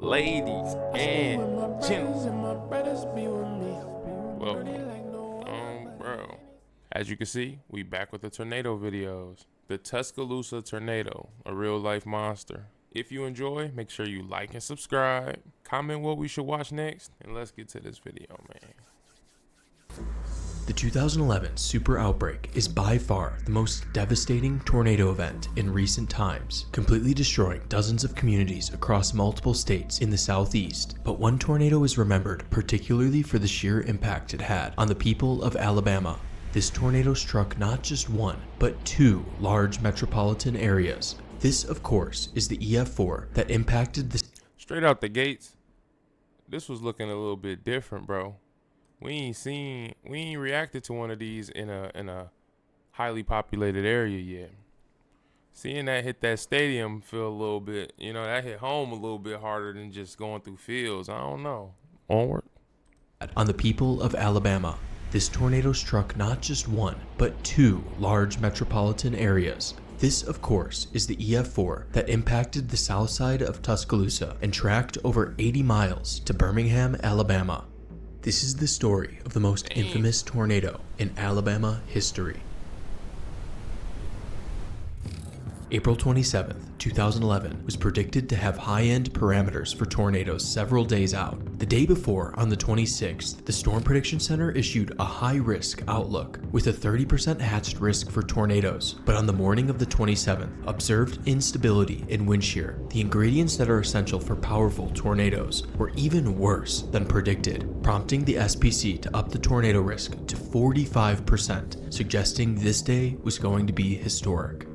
Ladies and gentlemen, welcome. Bro, as you can see, we back with the tornado videos. The Tuscaloosa Tornado, a real life monster. If you enjoy, make sure you like and subscribe. Comment what we should watch next, and let's get to this video, man. The 2011 super outbreak is by far the most devastating tornado event in recent times, completely destroying dozens of communities across multiple states in the southeast. But one tornado is remembered particularly for the sheer impact it had on the people of Alabama. This tornado struck not just one, but two large metropolitan areas. This, of course, is the EF4 that impacted the... Straight out the gates, this was looking a little bit different, bro. We ain't reacted to one of these in a highly populated area yet. Seeing that hit that stadium feel a little bit, that hit home a little bit harder than just going through fields. I don't know. Onward. On the people of Alabama. This tornado struck not just one, but two large metropolitan areas. This, of course, is the EF4 that impacted the south side of Tuscaloosa and tracked over 80 miles to Birmingham, Alabama. This is the story of the most infamous tornado in Alabama history. April 27th, 2011 was predicted to have high-end parameters for tornadoes several days out. The day before, on the 26th, the Storm Prediction Center issued a high-risk outlook with a 30% hatched risk for tornadoes. But on the morning of the 27th, observed instability in wind shear, the ingredients that are essential for powerful tornadoes, were even worse than predicted, prompting the SPC to up the tornado risk to 45%, suggesting this day was going to be historic.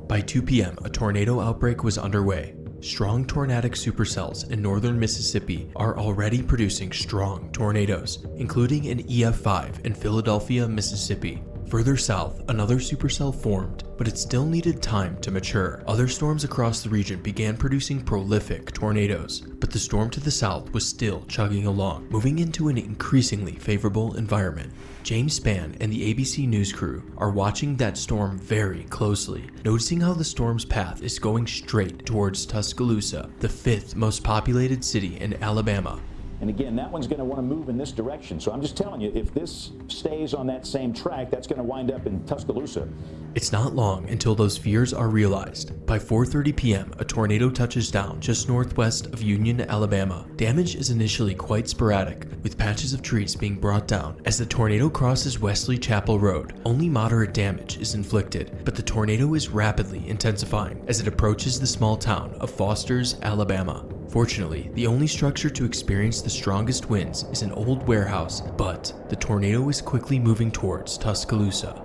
By 2 p.m., a tornado outbreak was underway. Strong tornadic supercells in northern Mississippi are already producing strong tornadoes, including an EF5 in Philadelphia, Mississippi. Further south, another supercell formed, but it still needed time to mature. Other storms across the region began producing prolific tornadoes, but the storm to the south was still chugging along, moving into an increasingly favorable environment. James Spann and the ABC News crew are watching that storm very closely, noticing how the storm's path is going straight towards Tuscaloosa, the fifth most populated city in Alabama. And again, that one's going to want to move in this direction. So I'm just telling you, if this stays on that same track, that's going to wind up in Tuscaloosa. It's not long until those fears are realized. By 4:30 p.m., a tornado touches down just northwest of Union, Alabama. Damage is initially quite sporadic, with patches of trees being brought down. As the tornado crosses Wesley Chapel Road, only moderate damage is inflicted, but the tornado is rapidly intensifying as it approaches the small town of Foster's, Alabama. Fortunately, the only structure to experience the strongest winds is an old warehouse, but the tornado is quickly moving towards Tuscaloosa.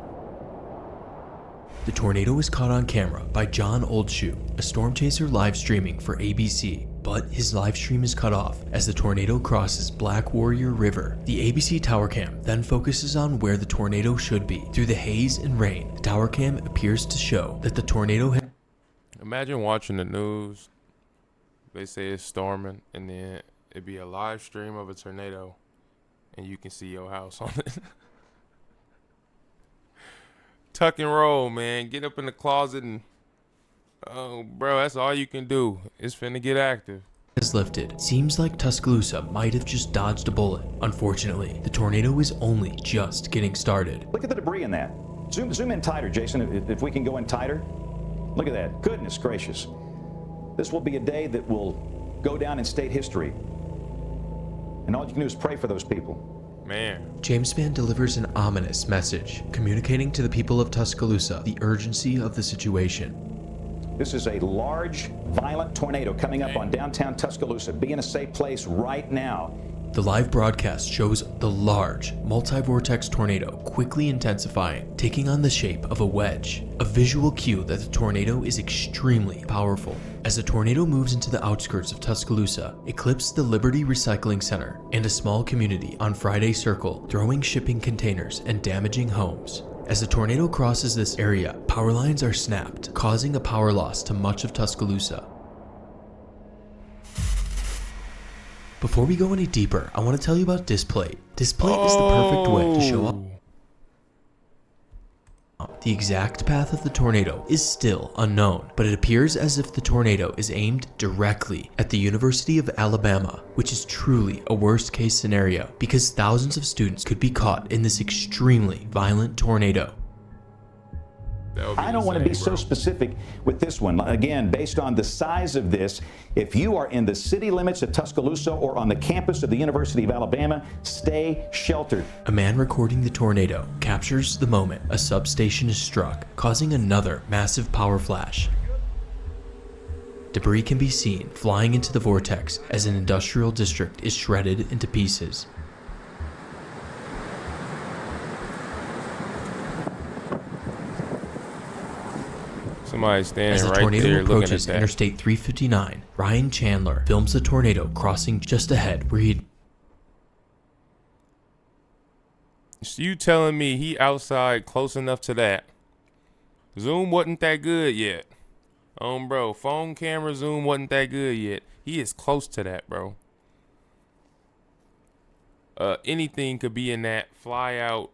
The tornado is caught on camera by John Oldshoe, a storm chaser live streaming for ABC, but his live stream is cut off as the tornado crosses Black Warrior River. The ABC tower cam then focuses on where the tornado should be. Through the haze and rain, the tower cam appears to show that the tornado Imagine watching the news. They say it's storming, and then it'd be a live stream of a tornado, and you can see your house on it. Tuck and roll, man. Get up in the closet and, oh, bro, that's all you can do. It's finna get active. Is lifted. Seems like Tuscaloosa might have just dodged a bullet. Unfortunately, the tornado is only just getting started. Look at the debris in that. Zoom in tighter, Jason, if we can go in tighter. Look at that. Goodness gracious. This will be a day that will go down in state history. And all you can do is pray for those people. Man. James Spann delivers an ominous message, communicating to the people of Tuscaloosa the urgency of the situation. This is a large, violent tornado coming up on downtown Tuscaloosa. Be in a safe place right now. The live broadcast shows the large, multi-vortex tornado quickly intensifying, taking on the shape of a wedge, a visual cue that the tornado is extremely powerful. As the tornado moves into the outskirts of Tuscaloosa, it clips the Liberty Recycling Center and a small community on Friday Circle, throwing shipping containers and damaging homes. As the tornado crosses this area, power lines are snapped, causing a power loss to much of Tuscaloosa. Before we go any deeper, I want to tell you about Displate. Displate is the perfect way to show The exact path of the tornado is still unknown, but it appears as if the tornado is aimed directly at the University of Alabama, which is truly a worst case scenario because thousands of students could be caught in this extremely violent tornado. I don't want to be so specific with this one. Again, based on the size of this, if you are in the city limits of Tuscaloosa or on the campus of the University of Alabama, stay sheltered. A man recording the tornado captures the moment a substation is struck, causing another massive power flash. Debris can be seen flying into the vortex as an industrial district is shredded into pieces. Somebody standing As the right tornado there looking at approaches that. Interstate 359, Ryan Chandler films the tornado crossing just ahead where he... So you telling me he outside close enough to that? Zoom wasn't that good yet. Bro, phone camera zoom wasn't that good yet. He is close to that, bro. Anything could be in that, fly out,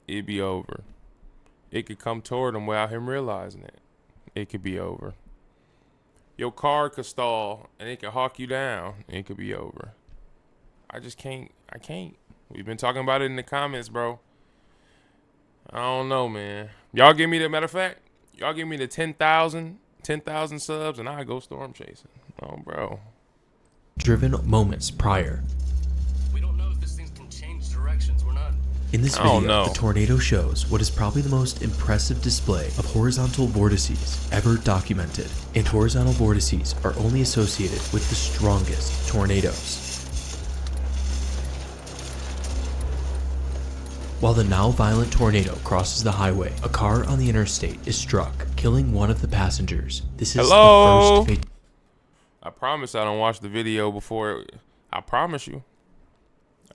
it'd be over. It could come toward him without him realizing it. It could be over. Your car could stall and it could hawk you down. It could be over. I can't. We've been talking about it in the comments, bro. I don't know, man. Y'all give me the matter of fact, y'all give me the 10,000 subs and I go storm chasing. Oh, bro. driven moments prior. We don't know if this thing can change directions. We're not. In this video, the tornado shows what is probably the most impressive display of horizontal vortices ever documented, and horizontal vortices are only associated with the strongest tornadoes. While the now violent tornado crosses the highway, a car on the interstate is struck, killing one of the passengers. This is the first I promise I don't watch the video before. I promise you.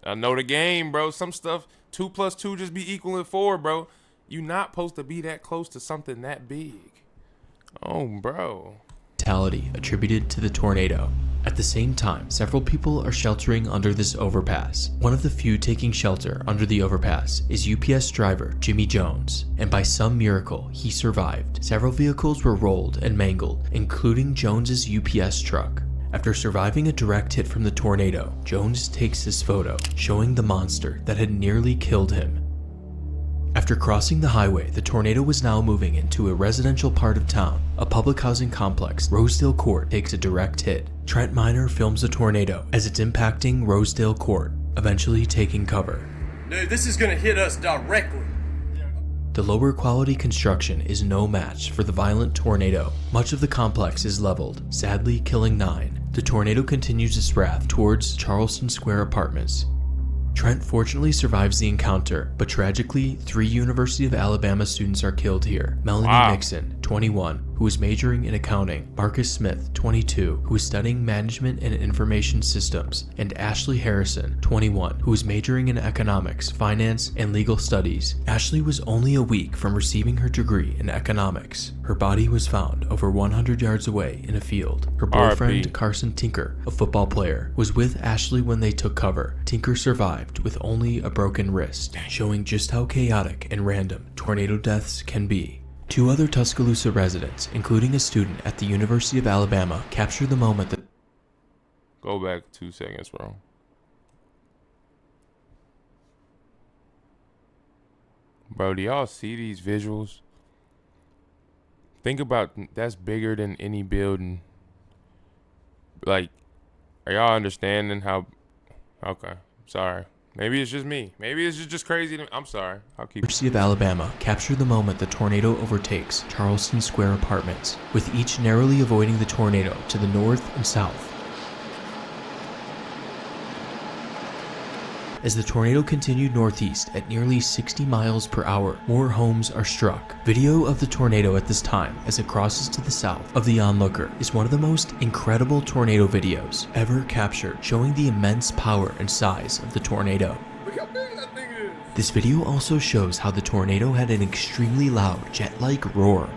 I know the game, bro. Some stuff, 2 + 2 just be equaling 4, bro. You not supposed to be that close to something that big. Oh, bro. fatality attributed to the tornado. At the same time, several people are sheltering under this overpass. One of the few taking shelter under the overpass is UPS driver Jimmy Jones, and by some miracle, he survived. Several vehicles were rolled and mangled, including Jones's UPS truck. After surviving a direct hit from the tornado, Jones takes this photo, showing the monster that had nearly killed him. After crossing the highway, the tornado was now moving into a residential part of town. A public housing complex, Rosedale Court, takes a direct hit. Trent Miner films the tornado as it's impacting Rosedale Court, eventually taking cover. Dude, this is gonna hit us directly. The lower quality construction is no match for the violent tornado. Much of the complex is leveled, sadly killing 9. The tornado continues its wrath towards Charleston Square Apartments. Trent fortunately survives the encounter, but tragically, 3 University of Alabama students are killed here. Melanie Nixon, 21, who is majoring in accounting, Marcus Smith, 22, who is studying management and information systems, and Ashley Harrison, 21, who is majoring in economics, finance, and legal studies. Ashley was only a week from receiving her degree in economics. Her body was found over 100 yards away in a field. Her boyfriend, Carson Tinker, a football player, was with Ashley when they took cover. Tinker survived with only a broken wrist, showing just how chaotic and random tornado deaths can be. 2 other Tuscaloosa residents, including a student at the University of Alabama, captured the moment that... Go back 2 seconds, bro. Bro, do y'all see these visuals? Think about, that's bigger than any building. Like, are y'all understanding how... Okay, sorry. Maybe it's just me. Maybe it's just crazy. I'm sorry. I'll keep... University of Alabama captured the moment the tornado overtakes Charleston Square Apartments, with each narrowly avoiding the tornado to the north and south. As the tornado continued northeast at nearly 60 miles per hour, more homes are struck. Video of the tornado at this time as it crosses to the south of the onlooker is one of the most incredible tornado videos ever captured, showing the immense power and size of the tornado. Look how big that thing is. This video also shows how the tornado had an extremely loud jet-like roar.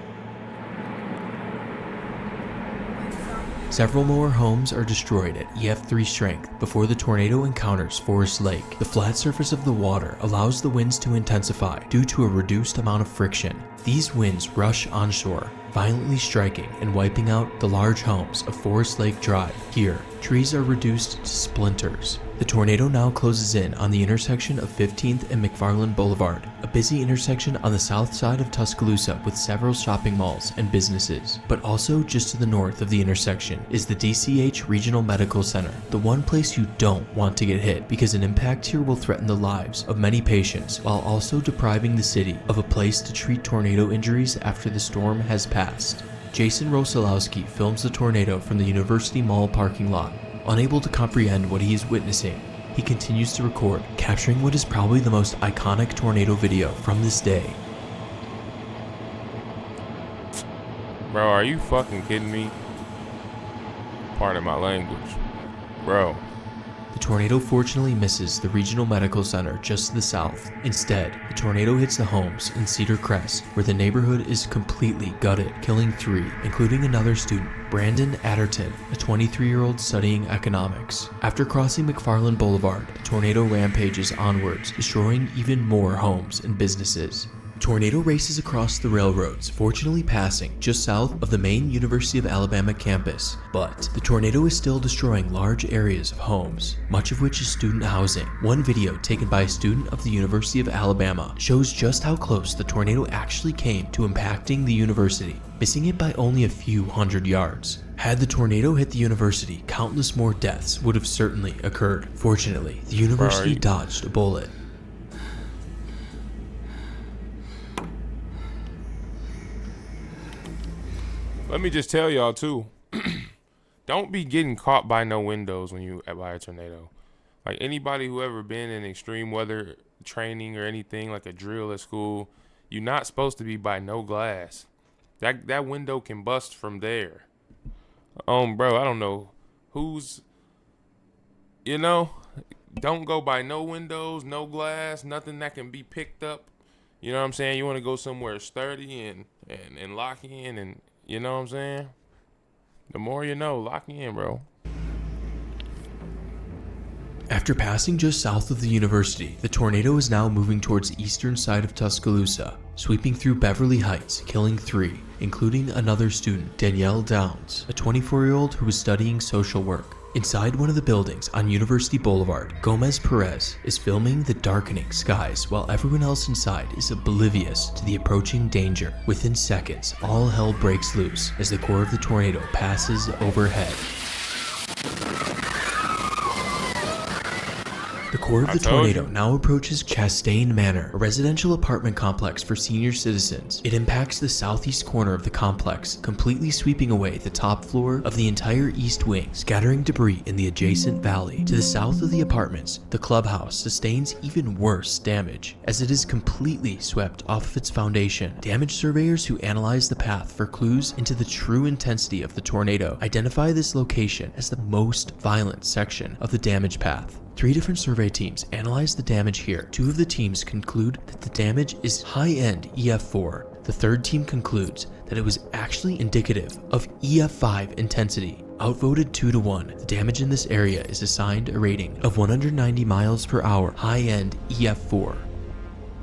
Several more homes are destroyed at EF3 strength before the tornado encounters Forest Lake. The flat surface of the water allows the winds to intensify due to a reduced amount of friction. These winds rush onshore, violently striking and wiping out the large homes of Forest Lake Drive. Here, trees are reduced to splinters. The tornado now closes in on the intersection of 15th and McFarland Boulevard, a busy intersection on the south side of Tuscaloosa with several shopping malls and businesses. But also just to the north of the intersection is the DCH Regional Medical Center, the one place you don't want to get hit because an impact here will threaten the lives of many patients while also depriving the city of a place to treat tornado injuries after the storm has passed. Jason Rosalowski films the tornado from the University Mall parking lot. Unable to comprehend what he is witnessing, he continues to record, capturing what is probably the most iconic tornado video from this day. Bro, are you fucking kidding me? Pardon my language. Bro. The tornado fortunately misses the Regional Medical Center just to the south. Instead, the tornado hits the homes in Cedar Crest, where the neighborhood is completely gutted, killing 3, including another student, Brandon Adderton, a 23-year-old studying economics. After crossing McFarland Boulevard, the tornado rampages onwards, destroying even more homes and businesses. The tornado races across the railroads, fortunately passing just south of the main University of Alabama campus. But the tornado is still destroying large areas of homes, much of which is student housing. One video taken by a student of the University of Alabama shows just how close the tornado actually came to impacting the university, missing it by only a few hundred yards. Had the tornado hit the university, countless more deaths would have certainly occurred. Fortunately, the university dodged a bullet. Let me just tell y'all too. Don't be getting caught by no windows when you by a tornado. Like anybody who ever been in extreme weather training or anything like a drill at school, you're not supposed to be by no glass. That window can bust from there. Bro, I don't know who's, don't go by no windows, no glass, nothing that can be picked up. You know what I'm saying? You want to go somewhere sturdy and lock in and, you know what I'm saying? The more you know, lock in, bro. After passing just south of the university, the tornado is now moving towards the eastern side of Tuscaloosa, sweeping through Beverly Heights, killing 3, including another student, Danielle Downs, a 24-year-old who was studying social work. Inside one of the buildings on University Boulevard, Gomez Perez is filming the darkening skies while everyone else inside is oblivious to the approaching danger. Within seconds, all hell breaks loose as the core of the tornado passes overhead. The core of the tornado now approaches Chastain Manor, a residential apartment complex for senior citizens. It impacts the southeast corner of the complex, completely sweeping away the top floor of the entire east wing, scattering debris in the adjacent valley. To the south of the apartments, the clubhouse sustains even worse damage, as it is completely swept off of its foundation. Damage surveyors who analyze the path for clues into the true intensity of the tornado identify this location as the most violent section of the damage path. 3 different survey teams analyze the damage here. 2 of the teams conclude that the damage is high-end EF4. The 3rd team concludes that it was actually indicative of EF5 intensity. Outvoted 2-1, the damage in this area is assigned a rating of 190 miles per hour, high-end EF4.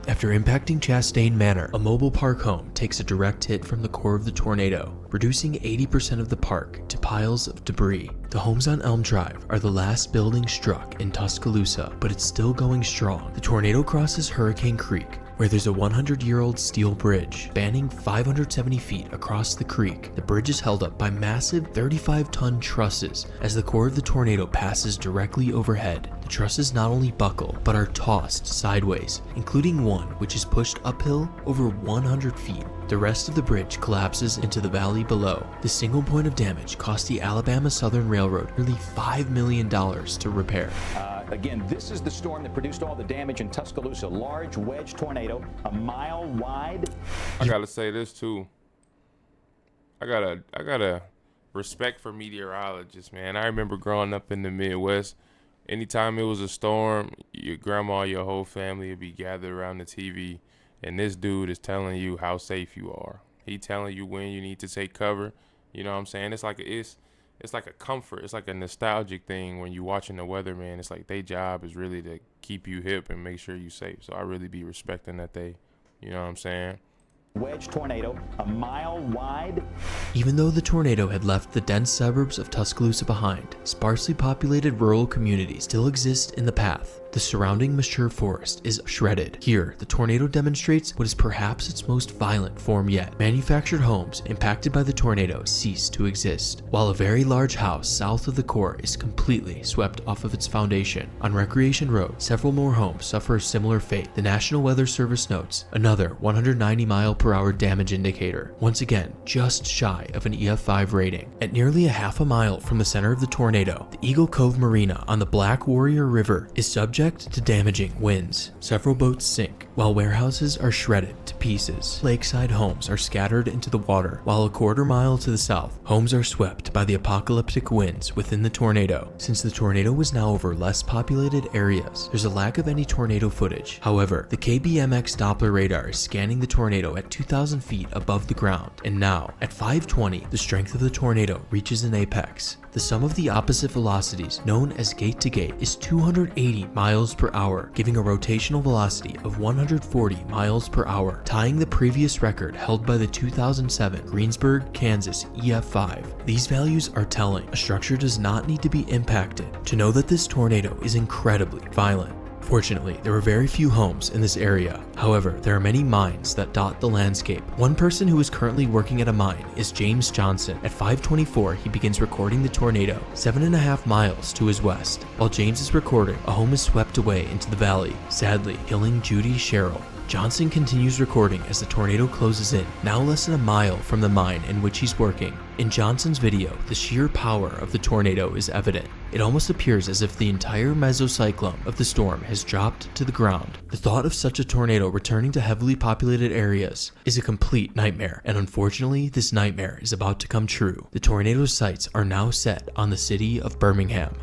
After impacting Chastain Manor, a mobile park home takes a direct hit from the core of the tornado, reducing 80% of the park to piles of debris. The homes on Elm Drive are the last building struck in Tuscaloosa, but it's still going strong. The tornado crosses Hurricane Creek, where there's a 100-year-old steel bridge spanning 570 feet across the creek. The bridge is held up by massive 35-ton trusses as the core of the tornado passes directly overhead. The trusses not only buckle, but are tossed sideways, including one which is pushed uphill over 100 feet. The rest of the bridge collapses into the valley below. The single point of damage cost the Alabama Southern Railroad nearly $5 million to repair. Again, this is the storm that produced all the damage in Tuscaloosa. Large wedge tornado, a mile wide. I gotta say this too. I gotta respect for meteorologists, man. I remember growing up in the Midwest. Anytime it was a storm, your grandma, your whole family would be gathered around the TV, and this dude is telling you how safe you are. He telling you when you need to take cover. You know what I'm saying? It's it's like a comfort. It's like a nostalgic thing when you watching the weatherman. It's like their job is really to keep you hip and make sure you safe. So I really be respecting that they, you know what I'm saying? Wedge tornado, a mile wide. Even though the tornado had left the dense suburbs of Tuscaloosa behind, sparsely populated rural communities still exist in the path. The surrounding mature forest is shredded. Here, the tornado demonstrates what is perhaps its most violent form yet. Manufactured homes impacted by the tornado cease to exist, while a very large house south of the core is completely swept off of its foundation. On Recreation Road, several more homes suffer a similar fate. The National Weather Service notes another 190-mile-per-hour damage indicator, once again just shy of an EF5 rating. At nearly a half a mile from the center of the tornado, the Eagle Cove Marina on the Black Warrior River is subject to damaging winds. Several boats sink, while warehouses are shredded to pieces. Lakeside homes are scattered into the water, while a quarter mile to the south, homes are swept by the apocalyptic winds within the tornado. Since the tornado was now over less populated areas, there's a lack of any tornado footage. However, the KBMX Doppler radar is scanning the tornado at 2,000 feet above the ground, and now, at 520, the strength of the tornado reaches an apex. The sum of the opposite velocities, known as gate to gate, is 280 miles per hour, giving a rotational velocity of 140 miles per hour, tying the previous record held by the 2007 Greensburg, Kansas EF5. These values are telling. A structure does not need to be impacted to know that this tornado is incredibly violent. Fortunately, there were very few homes in this area. However, there are many mines that dot the landscape. One person who is currently working at a mine is James Johnson. At 5:24, he begins recording the tornado 7.5 miles to his west. While James is recording, a home is swept away into the valley, sadly killing Judy Sherrill. Johnson continues recording as the tornado closes in, now less than a mile from the mine in which he's working. In Johnson's video, the sheer power of the tornado is evident. It almost appears as if the entire mesocyclone of the storm has dropped to the ground. The thought of such a tornado returning to heavily populated areas is a complete nightmare, and unfortunately, this nightmare is about to come true. The tornado's sights are now set on the city of Birmingham.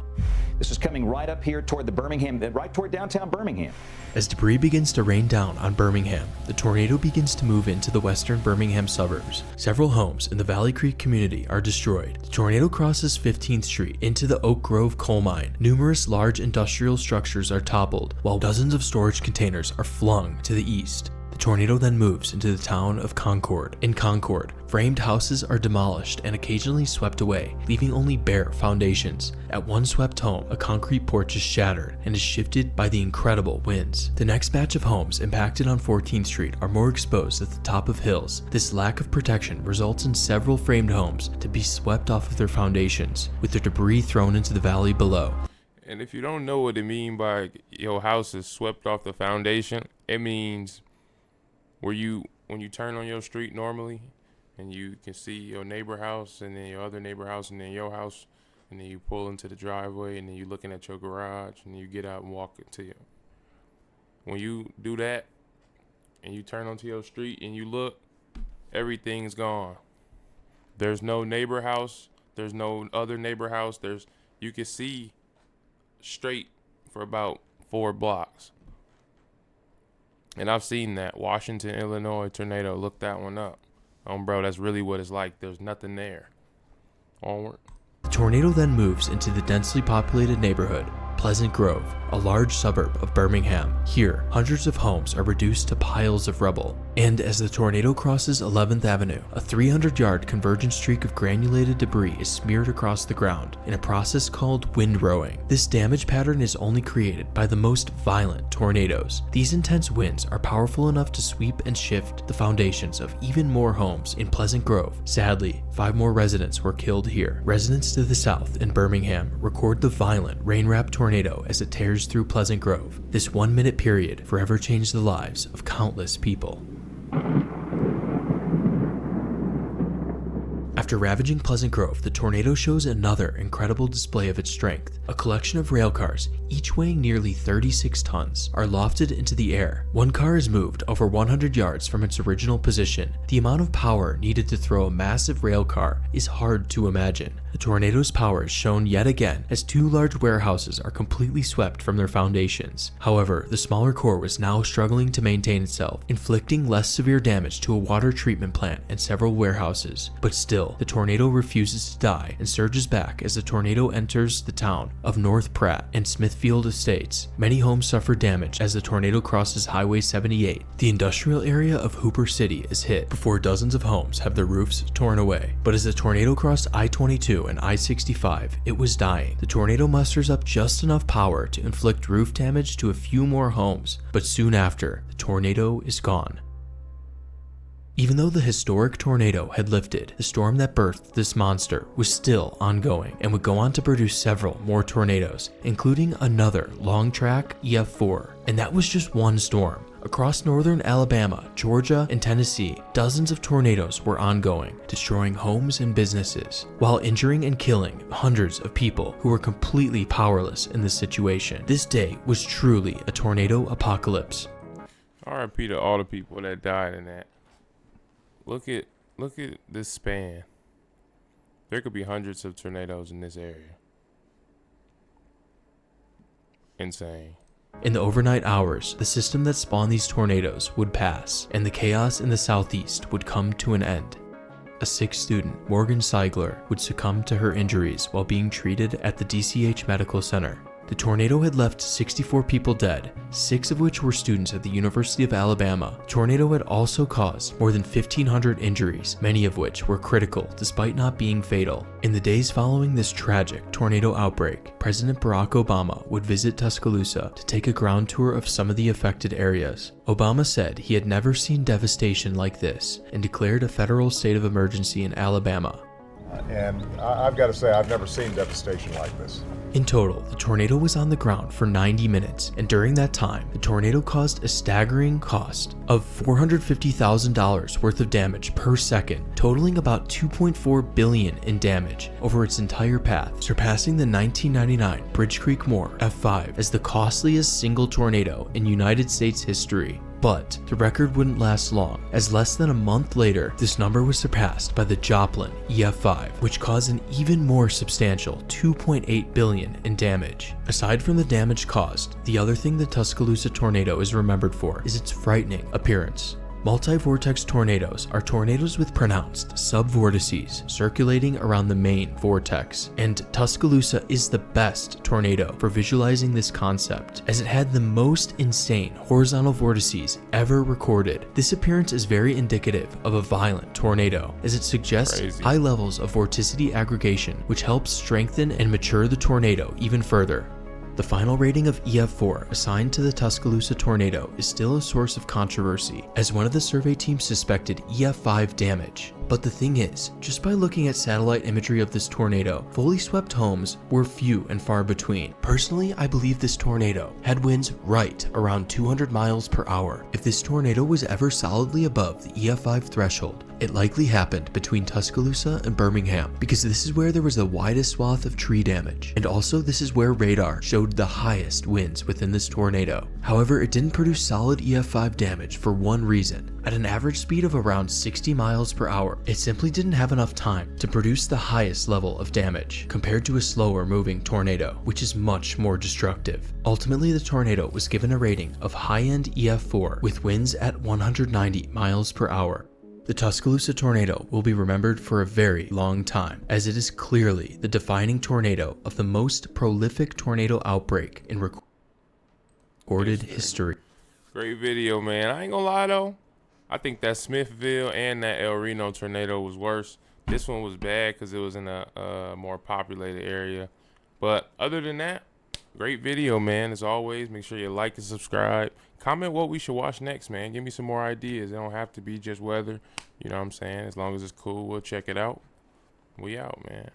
This is coming right up here toward the Birmingham, right toward downtown Birmingham. As debris begins to rain down on Birmingham, the tornado begins to move into the western Birmingham suburbs. Several homes in the Valley Creek community are destroyed. The tornado crosses 15th Street into the Oak Grove coal mine. Numerous large industrial structures are toppled, while dozens of storage containers are flung to the east. The tornado then moves into the town of Concord. In Concord, framed houses are demolished and occasionally swept away, leaving only bare foundations. At one swept home, a concrete porch is shattered and is shifted by the incredible winds. The next batch of homes impacted on 14th Street are more exposed at the top of hills. This lack of protection results in several framed homes to be swept off of their foundations, with their debris thrown into the valley below. And if you don't know what it means by your house is swept off the foundation, it means when you turn on your street normally and you can see your neighbor house and then your other neighbor house and then your house, and then you pull into the driveway and then you're looking at your garage and you get out and walk into your. When you do that and you turn onto your street and you look, everything's gone. There's no neighbor house. There's no other neighbor house. You can see straight for about 4 blocks. And I've seen that. Washington, Illinois tornado. Look that one up. Bro, that's really what it's like. There's nothing there. Onward. The tornado then moves into the densely populated neighborhood, Pleasant Grove, a large suburb of Birmingham. Here, hundreds of homes are reduced to piles of rubble. And as the tornado crosses 11th Avenue, a 300-yard convergent streak of granulated debris is smeared across the ground in a process called windrowing. This damage pattern is only created by the most violent tornadoes. These intense winds are powerful enough to sweep and shift the foundations of even more homes in Pleasant Grove. Sadly, 5 more residents were killed here. Residents to the south in Birmingham record the violent rain-wrapped tornado as it tears through Pleasant Grove. This 1-minute period forever changed the lives of countless people. After ravaging Pleasant Grove, the tornado shows another incredible display of its strength. A collection of rail cars, each weighing nearly 36 tons, are lofted into the air. One car is moved over 100 yards from its original position. The amount of power needed to throw a massive rail car is hard to imagine. The tornado's power is shown yet again as 2 large warehouses are completely swept from their foundations. However, the smaller core was now struggling to maintain itself, inflicting less severe damage to a water treatment plant and several warehouses. But still, Still, the tornado refuses to die and surges back as the tornado enters the town of North Pratt and Smithfield Estates. Many homes suffer damage as the tornado crosses Highway 78. The industrial area of Hooper City is hit before dozens of homes have their roofs torn away. But as the tornado crossed I-22 and I-65, it was dying. The tornado musters up just enough power to inflict roof damage to a few more homes, but soon after, the tornado is gone. Even though the historic tornado had lifted, the storm that birthed this monster was still ongoing and would go on to produce several more tornadoes, including another long-track EF4. And that was just one storm. Across northern Alabama, Georgia, and Tennessee, dozens of tornadoes were ongoing, destroying homes and businesses, while injuring and killing hundreds of people who were completely powerless in this situation. This day was truly a tornado apocalypse. RIP to all the people that died in that. Look at this span. There could be hundreds of tornadoes in this area. Insane. In the overnight hours, the system that spawned these tornadoes would pass, and the chaos in the southeast would come to an end. A sick student, Morgan Seigler, would succumb to her injuries while being treated at the DCH Medical Center. The tornado had left 64 people dead, 6 of which were students at the University of Alabama. The tornado had also caused more than 1,500 injuries, many of which were critical despite not being fatal. In the days following this tragic tornado outbreak, President Barack Obama would visit Tuscaloosa to take a ground tour of some of the affected areas. Obama said he had never seen devastation like this and declared a federal state of emergency in Alabama. And I've got to say, I've never seen devastation like this. In total, the tornado was on the ground for 90 minutes, and during that time, the tornado caused a staggering cost of $450,000 worth of damage per second, totaling about $2.4 billion in damage over its entire path, surpassing the 1999 Bridge Creek Moore F5 as the costliest single tornado in United States history. But the record wouldn't last long, as less than a month later, this number was surpassed by the Joplin EF5, which caused an even more substantial $2.8 billion in damage. Aside from the damage caused, the other thing the Tuscaloosa tornado is remembered for is its frightening appearance. Multi-vortex tornadoes are tornadoes with pronounced subvortices circulating around the main vortex, and Tuscaloosa is the best tornado for visualizing this concept, as it had the most insane horizontal vortices ever recorded. This appearance is very indicative of a violent tornado, as it suggests high levels of vorticity aggregation, which helps strengthen and mature the tornado even further. The final rating of EF4 assigned to the Tuscaloosa tornado is still a source of controversy, as one of the survey teams suspected EF5 damage. But the thing is, just by looking at satellite imagery of this tornado, fully swept homes were few and far between. Personally, I believe this tornado had winds right around 200 miles per hour. If this tornado was ever solidly above the EF5 threshold, it likely happened between Tuscaloosa and Birmingham, because this is where there was the widest swath of tree damage, and also this is where radar showed the highest winds within this tornado. However, it didn't produce solid EF5 damage for one reason. At an average speed of around 60 miles per hour, it simply didn't have enough time to produce the highest level of damage compared to a slower moving tornado, which is much more destructive. Ultimately, the tornado was given a rating of high-end EF4 with winds at 190 miles per hour. The Tuscaloosa tornado will be remembered for a very long time, as it is clearly the defining tornado of the most prolific tornado outbreak in recorded history. Great video, man. I ain't gonna lie though. I think that Smithville and that El Reno tornado was worse. This one was bad because it was in a more populated area. But other than that, great video, man. As always, make sure you like and subscribe. Comment what we should watch next, man. Give me some more ideas. It don't have to be just weather. You know what I'm saying? As long as it's cool, we'll check it out. We out, man.